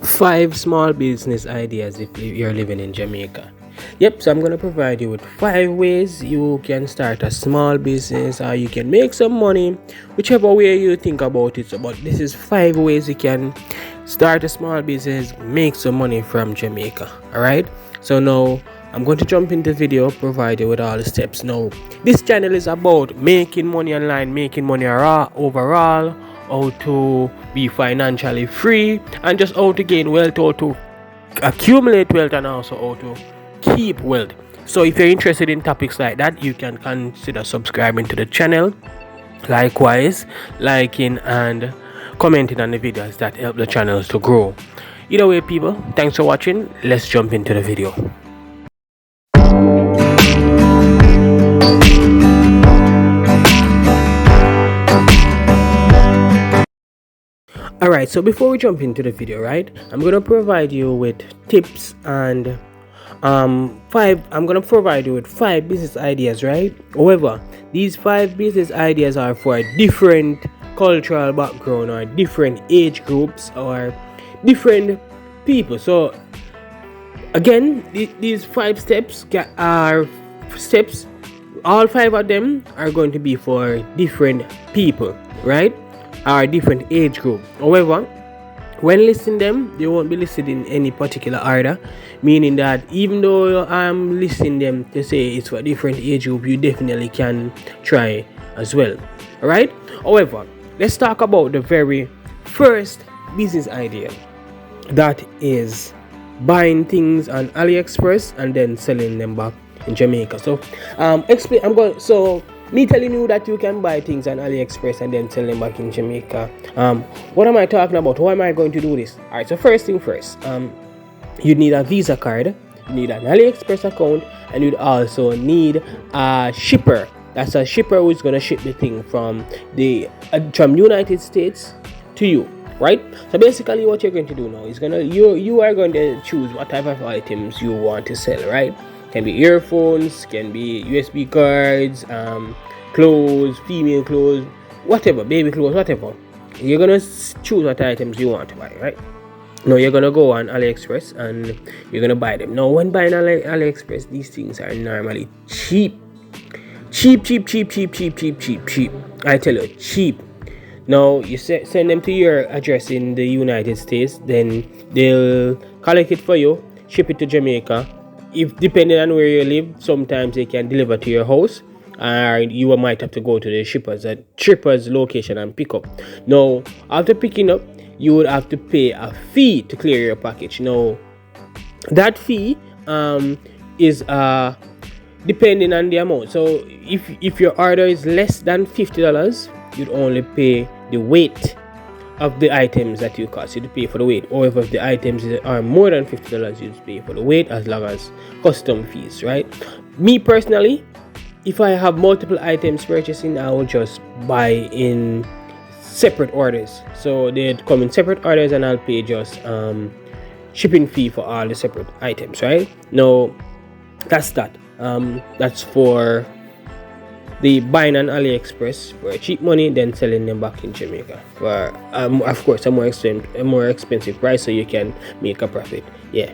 5 small business ideas if you're living in Jamaica. Yep, so I'm going to provide you with 5 ways you can start a small business or you can make some money, whichever way you think about it. So, but this is 5 ways you can start a small business, make some money from Jamaica. All right, so now I'm going to jump into the video, provide you with all the steps. Now, this channel is about making money online, making money overall, how to be financially free, and just how to gain wealth, how to accumulate wealth, and also how to keep wealth. So if you're interested in topics like that, you can consider subscribing to the channel. Likewise, liking and commenting on the videos that help the channels to grow. Either way, people, thanks for watching. Let's jump into the video. Alright, so before we jump into the video, right, I'm gonna provide you with tips and I'm gonna provide you with 5 business ideas, right? However, these 5 business ideas are for different cultural background or different age groups or different people. So again, these 5 steps are steps. All 5 of them are going to be for different people, right? Or different age group. However, when listing them, they won't be listed in any particular order, meaning that even though I'm listing them to say it's for different age group, you definitely can try as well. Alright? However, let's talk about the very first business idea, that is buying things on Aliexpress and then selling them back in Jamaica. So me telling you that you can buy things on Aliexpress and then sell them back in Jamaica. What am I talking about? How am I going to do this? Alright, so first thing first, you need a Visa card, you need an Aliexpress account, and you'd also need a shipper. That's a shipper who's gonna ship the thing from United States to you. Right? So basically what you're going to do now is you are going to choose what type of items you want to sell, right? Can be earphones, can be USB cards, clothes, female clothes, whatever, baby clothes, whatever. You're gonna choose what items you want to buy, right? Now you're gonna go on Aliexpress and you're gonna buy them. Now when buying Aliexpress, these things are normally cheap. I tell you, cheap. Now you send them to your address in the United States, then they'll collect it for you, ship it to Jamaica. If depending on where you live, sometimes they can deliver to your house, or you might have to go to the shipper's location and pick up. Now, after picking up, you would have to pay a fee to clear your package. Now, that fee is depending on the amount. So, if your order is less than $50, you'd only pay the weight of the items that you cost. You'd pay for the weight. Or if the items are more than $50, you'd pay for the weight as long as custom fees, right? Me personally, if I have multiple items purchasing, I will just buy in separate orders. So they'd come in separate orders and I'll pay just shipping fee for all the separate items, right? Now, that's that. That's for the buying on Aliexpress for cheap money, then selling them back in Jamaica for of course a more expensive price, so you can make a profit. Yeah,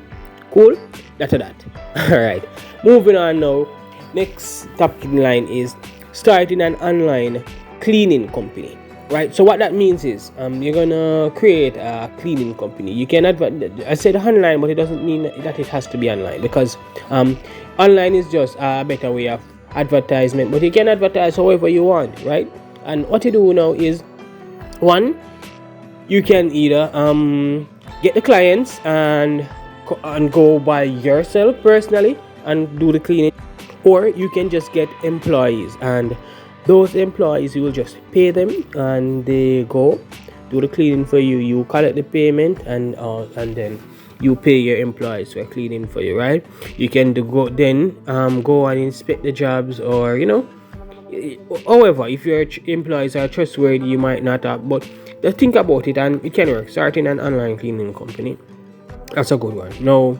cool. That's that. All right, moving on now. Next topic in line is starting an online cleaning company. Right, so what that means is you're gonna create a cleaning company. You can I said online, but it doesn't mean that it has to be online, because online is just a better way of advertisement, but you can advertise however you want, right? And what you do now is, one, you can either get the clients and go by yourself personally and do the cleaning, or you can just get employees, and those employees, you will just pay them and they go do the cleaning for you. You collect the payment and then you pay your employees for cleaning for you, right? You can go and inspect the jobs, or however, if your employees are trustworthy, you might not have, but just think about it and it can work. Starting an online cleaning company, that's a good one. Now,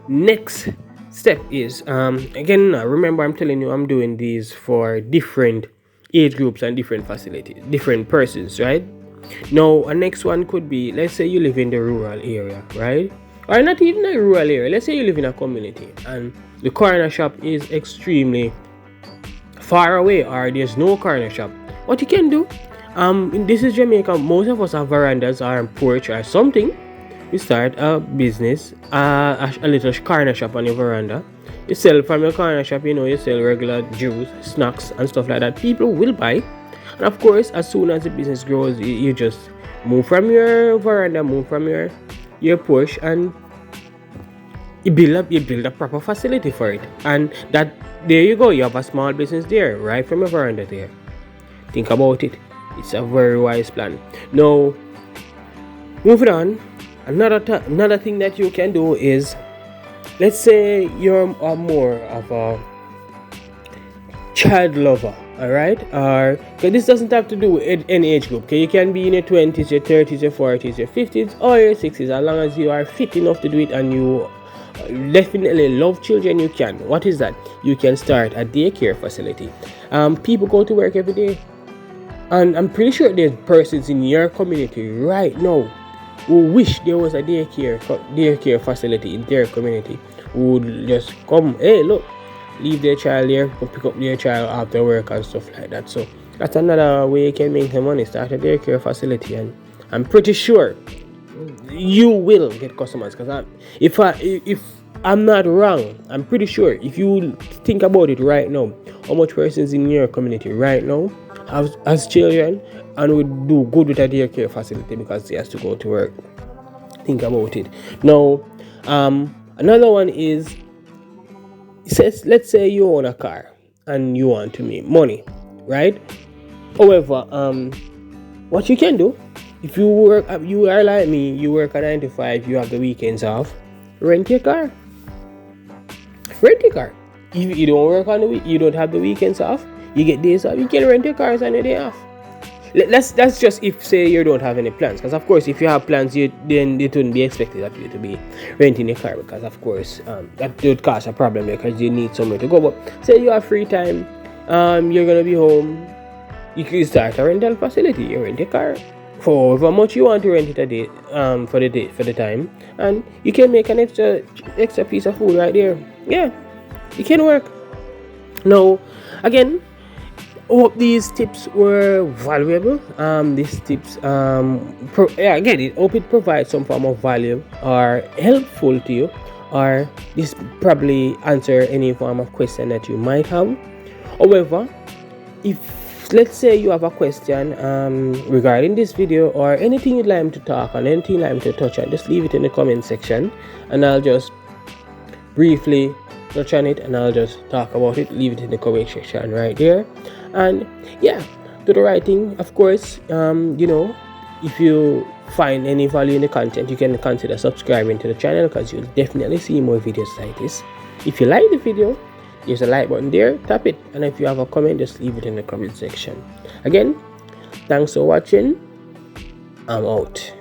next step is again, remember I'm telling you I'm doing these for different age groups and different facilities, different persons, right? Now, a next one could be, let's say you live in the rural area, right? Or not even a rural area. Let's say you live in a community and the corner shop is extremely far away, or there's no corner shop. What you can do, this is Jamaica. Most of us have verandas or a porch or something. You start a business, a little corner shop on your veranda. You sell from your corner shop, you sell regular juice, snacks, and stuff like that. People will buy. And of course, as soon as the business grows, you just move from your veranda, move from your porch, and you build a proper facility for it. And that, there you go, you have a small business there, right from your veranda there. Think about it. It's a very wise plan. Now, moving on, another thing that you can do is, let's say you're more of a child lover, all right? Or this doesn't have to do with any age group. Okay, you can be in your 20s, your 30s, your 40s, your 50s, or your 60s, as long as you are fit enough to do it and you definitely love children. You can. What is that? You can start a daycare facility. People go to work every day, and I'm pretty sure there's persons in your community right now who wish there was a daycare facility in their community, who would just come, hey, look, leave their child there, go pick up their child after work and stuff like that. So that's another way you can make some money. Start a daycare facility, and I'm pretty sure you will get customers. Because if I'm not wrong, I'm pretty sure if you think about it right now, how much persons in your community right now has children and would do good with a daycare facility because they has to go to work. Think about it. Now, another one is, let's say you own a car and you want to make money, right? However, what you can do, if you are like me, you work a 9 to 5, you have the weekends off, rent your car. If you don't work on the week, you don't have the weekends off, you get days off, you can rent your cars on your day off. That's just if, say, you don't have any plans, because of course if you have plans, then it wouldn't be expected of you to be renting a car, because of course that would cause a problem because you need somewhere to go. But say you have free time, you're gonna be home, you can start a rental facility. You rent a car for however much you want to rent it a day, for the time, and you can make an extra piece of food right there. Yeah, it can work. Now, again, hope these tips were valuable. These tips, hope it provides some form of value or helpful to you, or this probably answer any form of question that you might have. However, if, let's say, you have a question regarding this video, or anything you'd like me to talk on, anything you'd like me to touch on, just leave it in the comment section and I'll just briefly touch on it and I'll just talk about it. Leave it in the comment section right there. And yeah, do the right thing. Of course, if you find any value in the content, you can consider subscribing to the channel, because you'll definitely see more videos like this. If you like the video, there's a like button there, tap it, and if you have a comment, just leave it in the comment section. Again, thanks for watching. I'm out.